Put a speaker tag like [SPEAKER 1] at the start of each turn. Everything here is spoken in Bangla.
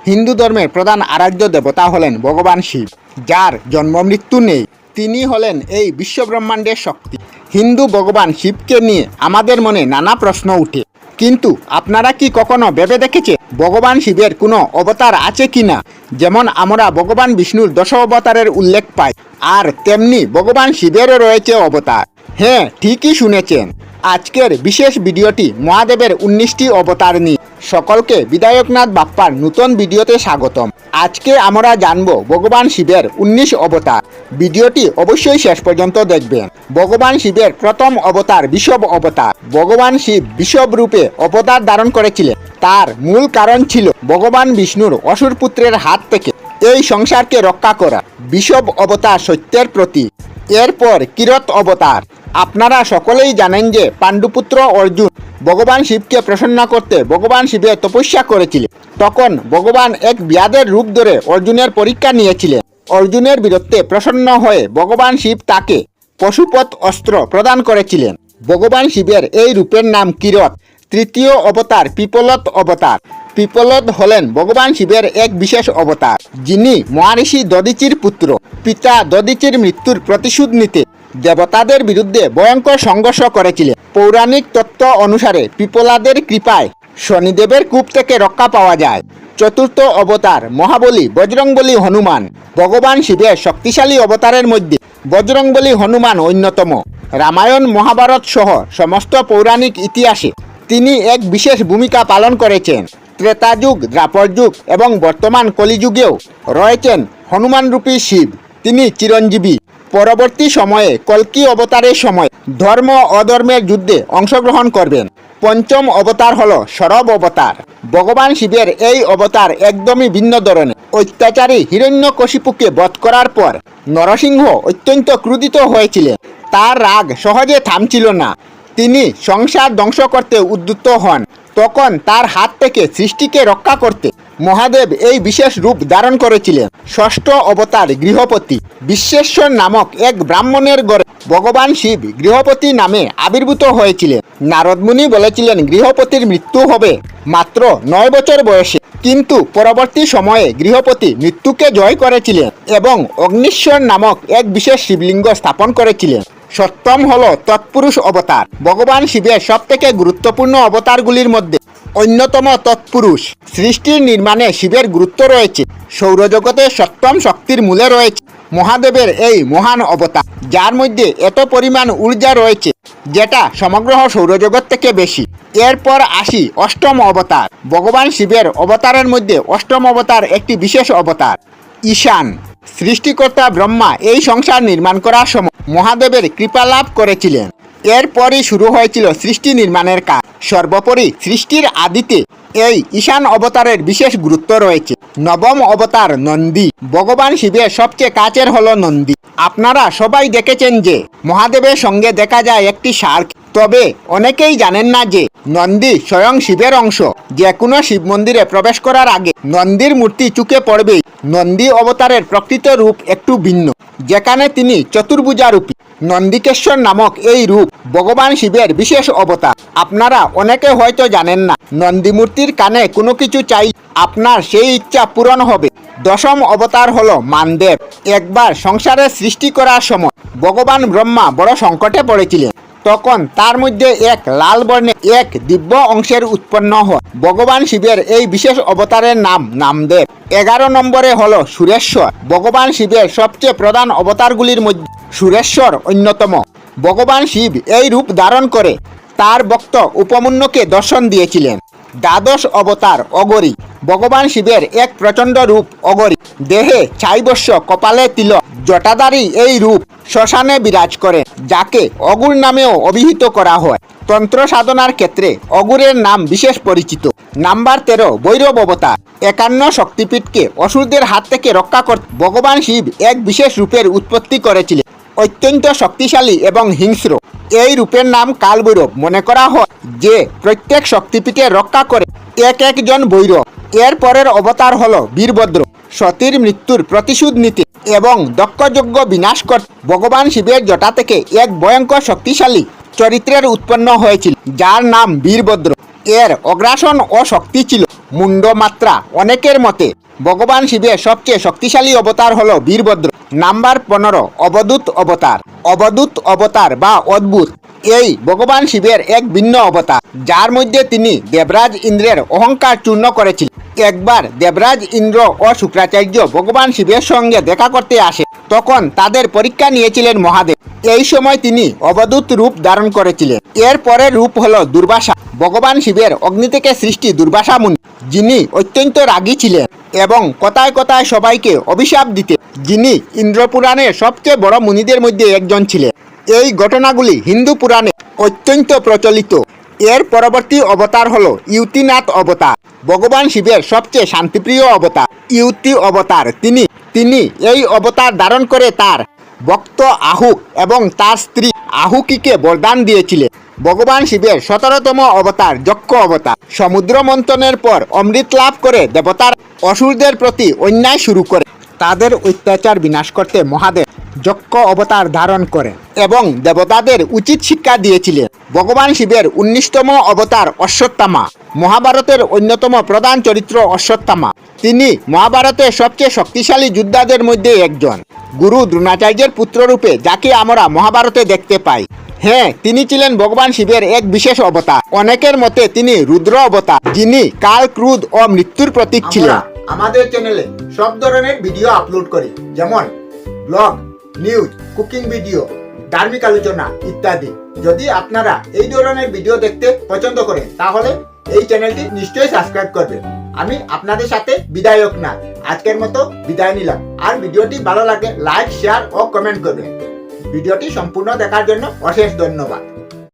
[SPEAKER 1] হিন্দু ধর্মের প্রধান আরাধ্য দেবতা হলেন ভগবান শিব, যার জন্ম মৃত্যু নেই। তিনি হলেন এই বিশ্বব্রহ্মাণ্ডের শক্তি। হিন্দু ভগবান শিবকে নিয়ে আমাদের মনে নানা প্রশ্ন উঠে, কিন্তু আপনারা কি কখনো ভেবে দেখেছে ভগবান শিবের কোনো অবতার আছে কিনা? যেমন আমরা ভগবান বিষ্ণুর 10 অবতারের উল্লেখ পাই, আর তেমনি ভগবান শিবেরও রয়েছে অবতার। হ্যাঁ, ঠিকই শুনেছেন। আজকের বিশেষ ভিডিওটি মহাদেবের 19টি অবতার নিয়ে। সকলকে বিধায়কনাথ বাপ্পার নতুন ভিডিওতে স্বাগতম। আজকে আমরা জানব ভগবান শিবের 19 অবতার। ভিডিওটি অবশ্যই শেষ পর্যন্ত দেখবেন। ভগবান শিবের প্রথম অবতার বিষব অবতার। ভগবান শিব বিষব রূপে অবতার ধারণ করেছিলেন। তার মূল কারণ ছিল ভগবান বিষ্ণুর অসুর পুত্রের হাত থেকে এই সংসারকে রক্ষা করা। বিষব অবতার সত্যের প্রতীক। এরপর কিরত অবতার। আপনারা সকলেই জানেন যে পাণ্ডুপুত্র অর্জুন ভগবান শিবকে প্রসন্ন করতে ভগবান শিবের তপস্যা করেছিলেন। তখন ভগবান এক ব্যাধের রূপ ধরে অর্জুনের পরীক্ষা নিয়েছিলেন। অর্জুনের বিরুদ্ধে প্রসন্ন হয়ে ভগবান শিব তাকে পশুপত অস্ত্র প্রদান করেছিলেন। ভগবান শিবের এই রূপের নাম কিরত। তৃতীয় অবতার পিপলত অবতার। পিপলদ হলেন ভগবান শিবের এক বিশেষ অবতার, যিনি মহারিষি দধিচির পুত্র। পিতা দধিচির মৃত্যুর প্রতিশোধ নিতে দেবতাদের বিরুদ্ধে ভয়ঙ্কর সংঘর্ষ করেছিলেন। পৌরাণিক তত্ত্ব অনুসারে পিপলাদের কৃপায় শনিদেবের কূপ থেকে রক্ষা পাওয়া যায়। চতুর্থ অবতার মহাবলী বজরংবলী হনুমান। ভগবান শিবের শক্তিশালী অবতারের মধ্যে বজরংবলী হনুমান অন্যতম। রামায়ণ মহাভারত সহ সমস্ত পৌরাণিক ইতিহাসে তিনি এক বিশেষ ভূমিকা পালন করেছেন। ত্রেতা যুগ, দ্বাপর যুগ এবং বর্তমান কলিযুগেও রয়েছেন হনুমানরূপী শিব। তিনি চিরঞ্জীবী। পরবর্তী সময়ে কল্কি অবতারের সময় ধর্ম অধর্মের যুদ্ধে অংশগ্রহণ করবেন। পঞ্চম অবতার হল সরব অবতার। ভগবান শিবের এই অবতার একদমই ভিন্ন ধরনের। অত্যাচারী হিরণ্যকশিপুকে বধ করার পর নরসিংহ অত্যন্ত ক্রোধিত হয়েছিলেন। তার রাগ সহজে থামছিল না। তিনি সংসার ধ্বংস করতে উদ্যত হন। তখন তার হাত থেকে সৃষ্টিকে রক্ষা করতে মহাদেব এই বিশেষ রূপ ধারণ করেছিলেন। ষষ্ঠ অবতার গৃহপতি। বিশ্বেশ্বর নামক এক ব্রাহ্মণের ঘরে ভগবান শিব গৃহপতি নামে আবির্ভূত হয়েছিলেন। নারদ মুনি বলেছিলেন গৃহপতির মৃত্যু হবে মাত্র 9 বছর বয়সে, কিন্তু পরবর্তী সময়ে গৃহপতি মৃত্যুকে জয় করেছিলেন এবং অগ্নিশ্বর নামক এক বিশেষ শিবলিঙ্গ স্থাপন করেছিলেন। সপ্তম হল তৎপুরুষ অবতার। ভগবান শিবের সবথেকে গুরুত্বপূর্ণ অবতারগুলির মধ্যে অন্যতম তৎপুরুষ। সৃষ্টির নির্মাণে শিবের গুরুত্ব রয়েছে। সৌরজগতের সপ্তম শক্তির মূলে রয়েছে মহাদেবের এই মহান অবতার, যার মধ্যে এত পরিমাণ ঊর্জা রয়েছে যেটা সমগ্র সৌরজগৎ থেকে বেশি। এরপর আসি অষ্টম অবতার। ভগবান শিবের অবতারের মধ্যে অষ্টম অবতার একটি বিশেষ অবতার, ঈশান। সৃষ্টিকর্তা ব্রহ্মা এই সংসার নির্মাণ করার সময় মহাদেবের কৃপা লাভ করেছিলেন। এরপরই শুরু হয়েছিল সৃষ্টি নির্মাণের কাজ। সর্বোপরি সৃষ্টির আদিতে এই ঈশান অবতারের বিশেষ গুরুত্ব রয়েছে। নবম অবতার নন্দী। ভগবান শিবের সবচেয়ে কাছের হলো নন্দী। আপনারা সবাই দেখেছেন যে মহাদেবের সঙ্গে দেখা যায় একটি ষাঁড়, তবে অনেকেই জানেন না যে নন্দী স্বয়ং শিবের অংশ। যে কোনো শিব মন্দিরে প্রবেশ করার আগে নন্দীর মূর্তি চোখে পড়বেই। নন্দী অবতারের প্রকৃত রূপ একটু ভিন্ন, যেখানে তিনি চতুর্ভুজা রূপী। নন্দিকেশ্বর নামক এই রূপ ভগবান শিবের বিশেষ অবতার। আপনারা অনেকে হয়তো জানেন না, নন্দী মূর্তির কানে কোনো কিছু চাই আপনার সেই ইচ্ছা পূরণ হবে। দশম অবতার হলো মানদেব। একবার সংসারের সৃষ্টি করার সময় ভগবান ব্রহ্মা বড় সংকটে পড়েছিলেন। তখন তার মধ্যে এক লাল বর্ণে এক দিব্য অংশের উৎপন্ন হয়। ভগবান শিবের এই বিশেষ অবতারের নাম নামদেব। 11 নম্বরে হলো সুরেশ্বর। ভগবান শিবের সবচেয়ে প্রধান অবতারগুলির মধ্যে সুরেশ্বর অন্যতম। ভগবান শিব এই রূপ ধারণ করে তার ভক্ত উপমন্যুকে দর্শন দিয়েছিলেন। দ্বাদশ অবতার অঘরী। ভগবান শিবের এক প্রচণ্ড রূপ অঘরী। দেহে ছাইবস্য, কপালে তিলক, জটাধারী এই রূপ শ্মশানে বিরাজ করে, যাকে অঘুর নামেও অভিহিত করা হয়। তন্ত্র সাধনার ক্ষেত্রে অঘুরের নাম বিশেষ পরিচিত। নাম্বার 13 ভৈরব অবতার। 51 শক্তিপীঠকে অসুরদের হাত থেকে রক্ষা করতে ভগবান শিব এক বিশেষ রূপের উৎপত্তি করেছিলেন। অত্যন্ত শক্তিশালী এবং হিংস্র এই রূপের নাম কালভৈরব। মনে করা হয় যে প্রত্যেক শক্তিপীঠে রক্ষা করে এক একজন ভৈরব। এর পরের অবতার হলো বীরভদ্র। সতীর মৃত্যুর প্রতিশোধ নিতে এবং দক্ষযজ্ঞ বিনাশ করতে ভগবান শিবের জটা থেকে এক ভয়ঙ্কর শক্তিশালী চরিত্রের উৎপন্ন হয়েছিল, যার নাম বীরভদ্র। এর অগ্রাসন ও শক্তি ছিল মুন্ডমাত্রা। অনেকের মতে ভগবান শিবের সবচেয়ে শক্তিশালী অবতার হলো বীরভদ্র। নাম্বার 15, অবধূত অবতার। অবধূত অবতার বা অদ্ভুত এই ভগবান শিবের এক ভিন্ন অবতার, যার মধ্যে তিনি দেবরাজ ইন্দ্রের অহংকার চূর্ণ করেছিলেন। একবার দেবরাজ ইন্দ্র ও শুক্রাচার্য ভগবান শিবের সঙ্গে দেখা করতে আসে। তখন তাদের পরীক্ষা নিয়েছিলেন মহাদেব। এই সময় তিনি অবধূত রূপ ধারণ করেছিলেন। এর পরের রূপ হলো দুর্বাসা। ভগবান শিবের অগ্নি থেকে সৃষ্টি দুর্বাসা মুনি, যিনি অত্যন্ত রাগী ছিলেন এবং কথায় কথায় সবাইকে অভিশাপ দিতেন, যিনি ইন্দ্রপুরাণের সবচেয়ে বড় মুনিদের মধ্যে একজন ছিলেন। এই ঘটনাগুলি হিন্দু পুরাণে অত্যন্ত প্রচলিত। এর পরবর্তী অবতার হলো ইউতিনাথ অবতার, ভগবান শিবের সবচেয়ে শান্তিপ্রিয় অবতার। ইউতি অবতার তিনি এই অবতার ধারণ করে তার ভক্ত আহুক এবং তার স্ত্রী আহুকিকে বরদান দিয়েছিলেন। ভগবান শিবের 17তম অবতার যক্ষ অবতার। সমুদ্র মন্থনের পর অমৃত লাভ করে দেবতার অসুরদের প্রতি অন্যায় শুরু করে তাদের অত্যাচার বিনাশ করতে মহাদেব যক্ষ অবতার ধারণ করেন এবং দেবতাদের উচিত শিক্ষা দিয়েছিলেন। ভগবান শিবের 19তম অবতার অশ্বত্থামা। মহাভারতের অন্যতম প্রধান চরিত্র অশ্বত্থামা। তিনি মহাভারতের সবচেয়ে শক্তিশালী যোদ্ধাদের মধ্যে একজন। গুরু দ্রোণাচার্যের পুত্ররূপে যাকে আমরা মহাভারতে দেখতে পাই। হ্যাঁ, তিনি ছিলেন ভগবান শিবের এক বিশেষ অবতার। অনেকের মতে তিনি রুদ্র অবতার, যিনি কাল, ক্রোধ ও মৃত্যুর প্রতীক ছিলেন। আমাদের চ্যানেলে সব ধরনের ভিডিও আপলোড করি, যেমন ব্লগ, নিউজ, কুকিং ভিডিও, ধার্মিক আলোচনা ইত্যাদি। যদি আপনারা এই ধরনের ভিডিও দেখতে পছন্দ করেন তাহলে এই চ্যানেলটি নিশ্চয়ই সাবস্ক্রাইব করবেন। আমি আপনাদের সাথে বিদায়ক না, আজকের মতো বিদায় নিলাম। আর ভিডিওটি ভালো লাগে লাইক, শেয়ার ও কমেন্ট করবেন। ভিডিওটি সম্পূর্ণ দেখার জন্য অশেষ ধন্যবাদ।